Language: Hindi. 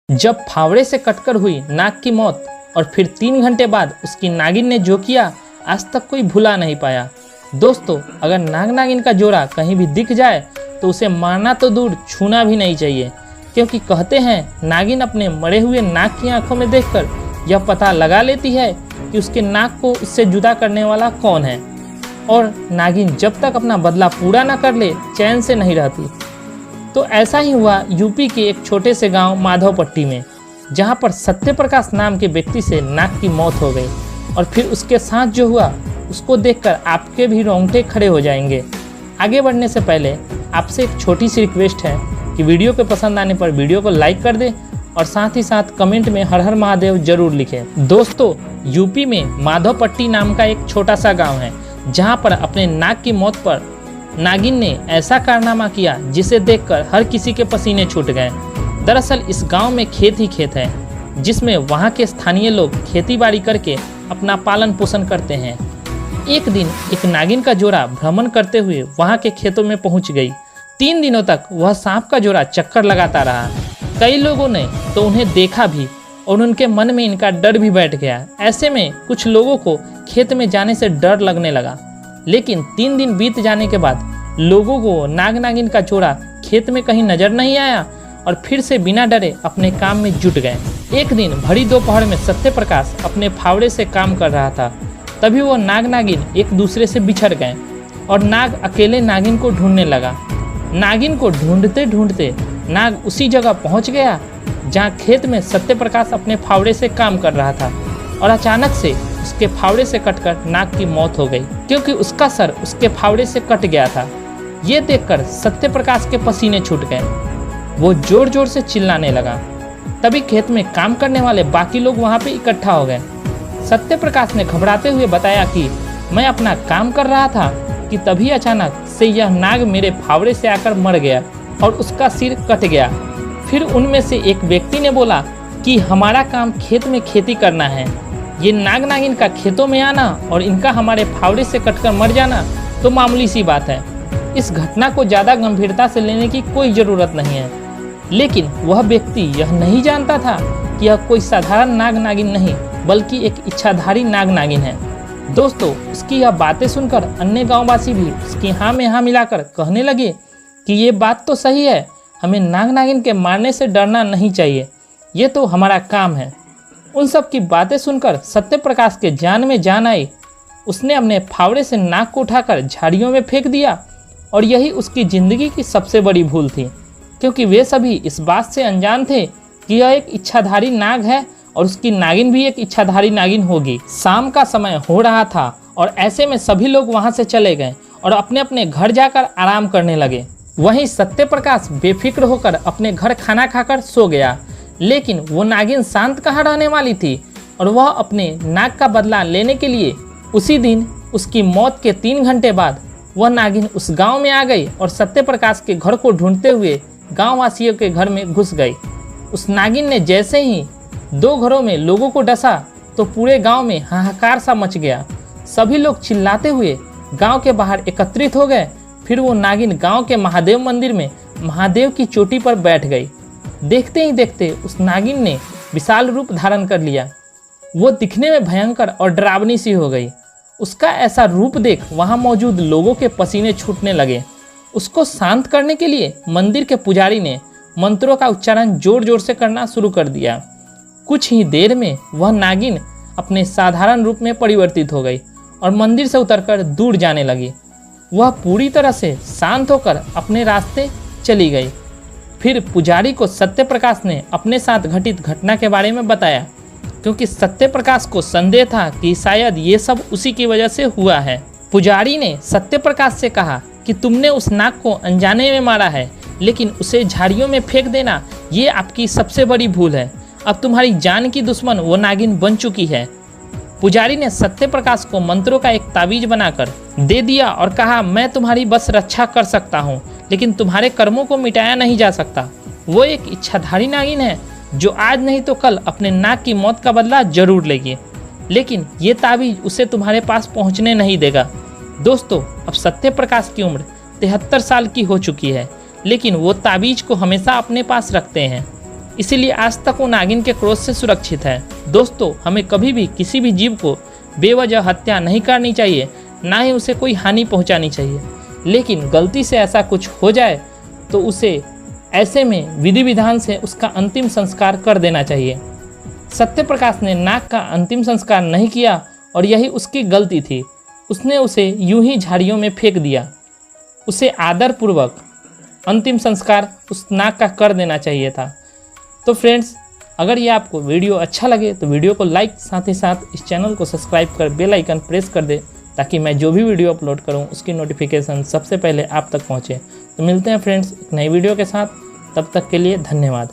जब फावड़े से कटकर हुई नाग की मौत और फिर 3 घंटे बाद उसकी नागिन ने जो किया आज तक कोई भुला नहीं पाया। दोस्तों, अगर नाग नागिन का जोड़ा कहीं भी दिख जाए तो उसे मारना तो दूर छूना भी नहीं चाहिए, क्योंकि कहते हैं नागिन अपने मरे हुए नाग की आंखों में देखकर यह पता लगा लेती है कि उसके नाग को उससे जुदा करने वाला कौन है, और नागिन जब तक अपना बदला पूरा न कर ले चैन से नहीं रहती। तो ऐसा ही हुआ यूपी के एक छोटे से गांव माधवपट्टी में, जहां पर सत्यप्रकाश नाम के व्यक्ति से नाग की मौत हो गई। और फिर उसके साथ जो हुआ उसको देखकर आपके भी रोंगटे खड़े हो जाएंगे। आगे बढ़ने से पहले आपसे एक छोटी सी रिक्वेस्ट है कि वीडियो के पसंद आने पर वीडियो को लाइक कर दें और साथ ही साथ कमेंट में हर हर महादेव जरूर लिखें। दोस्तों, यूपी में माधवपट्टी नाम का एक छोटा सा गाँव है, जहाँ पर अपने नाग की मौत पर नागिन ने ऐसा कारनामा किया जिसे देखकर हर किसी के पसीने छूट गए। दरअसल इस गांव में खेत ही खेत है, जिसमें वहां के स्थानीय लोग खेतीबाड़ी करके अपना पालन पोषण करते हैं। एक दिन एक नागिन का जोड़ा भ्रमण करते हुए वहां के खेतों में पहुंच गई। 3 दिनों तक वह सांप का जोड़ा चक्कर लगाता रहा। कई लोगों ने तो उन्हें देखा भी और उनके मन में इनका डर भी बैठ गया। ऐसे में कुछ लोगों को खेत में जाने से डर लगने लगा। लेकिन 3 दिन बीत जाने के बाद लोगों को नाग नागिन का जोड़ा खेत में कहीं नजर नहीं आया और फिर से बिना डरे अपने काम में जुट गए। एक दिन भरी दोपहर में सत्यप्रकाश अपने फावड़े से काम कर रहा था। तभी वो नाग नागिन एक दूसरे से बिछड़ गए और नाग अकेले नागिन को ढूंढने लगा। नागिन को ढूंढते ढूंढते नाग उसी जगह पहुंच गया जहाँ खेत में सत्यप्रकाश अपने फावड़े से काम कर रहा था, और अचानक से उसके फावड़े से कटकर नाग की मौत हो गई, क्योंकि उसका सर उसके फावड़े से कट गया था। ये देखकर सत्यप्रकाश के पसीने छूट गए। वो जोर जोर से चिल्लाने लगा। तभी खेत में काम करने वाले बाकी लोग वहां पे इकट्ठा हो गए। सत्यप्रकाश ने घबराते हुए बताया कि मैं अपना काम कर रहा था कि तभी अचानक से यह नाग मेरे फावड़े से आकर मर गया और उसका सिर कट गया। फिर उनमें से एक व्यक्ति ने बोला कि हमारा काम खेत में खेती करना है, ये नाग नागिन का खेतों में आना और इनका हमारे फावड़े से कटकर मर जाना तो मामूली सी बात है। इस घटना को ज़्यादा गंभीरता से लेने की कोई ज़रूरत नहीं है। लेकिन वह व्यक्ति यह नहीं जानता था कि यह कोई साधारण नाग नागिन नहीं, बल्कि एक इच्छाधारी नाग नागिन है। दोस्तों, उसकी यह बातें सुनकर अन्य गाँववासी भी उसकी हाँ में हाँ मिलाकर कहने लगे कि ये बात तो सही है, हमें नाग नागिन के मारने से डरना नहीं चाहिए, ये तो हमारा काम है। उन सब की बातें सुनकर सत्यप्रकाश के जान में जान आई। उसने अपने फावड़े से नाग को उठाकर झाड़ियों में फेंक दिया, और यही उसकी ज़िंदगी की सबसे बड़ी भूल थी, क्योंकि वे सभी इस बात से अनजान थे कि यह एक इच्छाधारी नाग है और उसकी नागिन भी एक इच्छाधारी नागिन होगी। शाम का समय हो रहा था और ऐसे में सभी लोग वहां से चले गए और अपने अपने घर जाकर आराम करने लगे। वहीं सत्यप्रकाश बेफिक्र होकर अपने घर खाना खाकर सो गया। लेकिन वो नागिन शांत कहाँ रहने वाली थी, और वह अपने नाग का बदला लेने के लिए उसी दिन उसकी मौत के 3 घंटे बाद वह नागिन उस गांव में आ गई और सत्यप्रकाश के घर को ढूंढते हुए गांव वासियों के घर में घुस गई। उस नागिन ने जैसे ही 2 घरों में लोगों को डसा तो पूरे गांव में हाहाकार सा मच गया। सभी लोग चिल्लाते हुए गांव के बाहर एकत्रित हो गए। फिर वो नागिन गांव के महादेव मंदिर में महादेव की चोटी पर बैठ गई। देखते ही देखते उस नागिन ने विशाल रूप धारण कर लिया। वो दिखने में भयंकर और डरावनी सी हो गई। उसका ऐसा रूप देख वहां मौजूद लोगों के पसीने छूटने लगे। उसको शांत करने के लिए मंदिर के पुजारी ने मंत्रों का उच्चारण जोर जोर से करना शुरू कर दिया। कुछ ही देर में वह नागिन अपने साधारण रूप में परिवर्तित हो गई और मंदिर से उतरकर दूर जाने लगी। वह पूरी तरह से शांत होकर अपने रास्ते चली गई। फिर पुजारी को सत्यप्रकाश ने अपने साथ घटित घटना के बारे में बताया, क्योंकि सत्यप्रकाश को संदेह था कि शायद ये सब उसी की वजह से हुआ है। पुजारी ने सत्यप्रकाश से कहा कि तुमने उस नाग को अनजाने में मारा है, लेकिन उसे झाड़ियों में फेंक देना ये आपकी सबसे बड़ी भूल है। अब तुम्हारी जान की दुश्मन वो नागिन बन चुकी है। पुजारी ने सत्यप्रकाश को मंत्रों का एक ताबीज बनाकर दे दिया और कहा, मैं तुम्हारी बस रक्षा कर सकता हूँ, लेकिन तुम्हारे कर्मों को मिटाया नहीं जा सकता। वो एक इच्छाधारी नागिन है जो आज नहीं तो कल अपने नाग की मौत का बदला जरूर लेगी, लेकिन ये ताबीज उसे तुम्हारे पास पहुँचने नहीं देगा। दोस्तों, अब सत्यप्रकाश की उम्र 73 साल की हो चुकी है, लेकिन वो ताबीज को हमेशा अपने पास रखते हैं। इसीलिए आज तक वो नागिन के क्रोध से सुरक्षित है। दोस्तों, हमें कभी भी किसी भी जीव को बेवजह हत्या नहीं करनी चाहिए, ना ही उसे कोई हानि पहुंचानी चाहिए। लेकिन गलती से ऐसा कुछ हो जाए तो उसे ऐसे में विधि विधान से उसका अंतिम संस्कार कर देना चाहिए। सत्यप्रकाश ने नाग का अंतिम संस्कार नहीं किया और यही उसकी गलती थी। उसने उसे यूं ही झाड़ियों में फेंक दिया। उसे आदरपूर्वक अंतिम संस्कार उस नाग का कर देना चाहिए था। तो फ्रेंड्स, अगर ये आपको वीडियो अच्छा लगे तो वीडियो को लाइक, साथ ही साथ इस चैनल को सब्सक्राइब कर बेल आइकन प्रेस कर दे, ताकि मैं जो भी वीडियो अपलोड करूं उसकी नोटिफिकेशन सबसे पहले आप तक पहुंचे। तो मिलते हैं फ्रेंड्स एक नई वीडियो के साथ, तब तक के लिए धन्यवाद।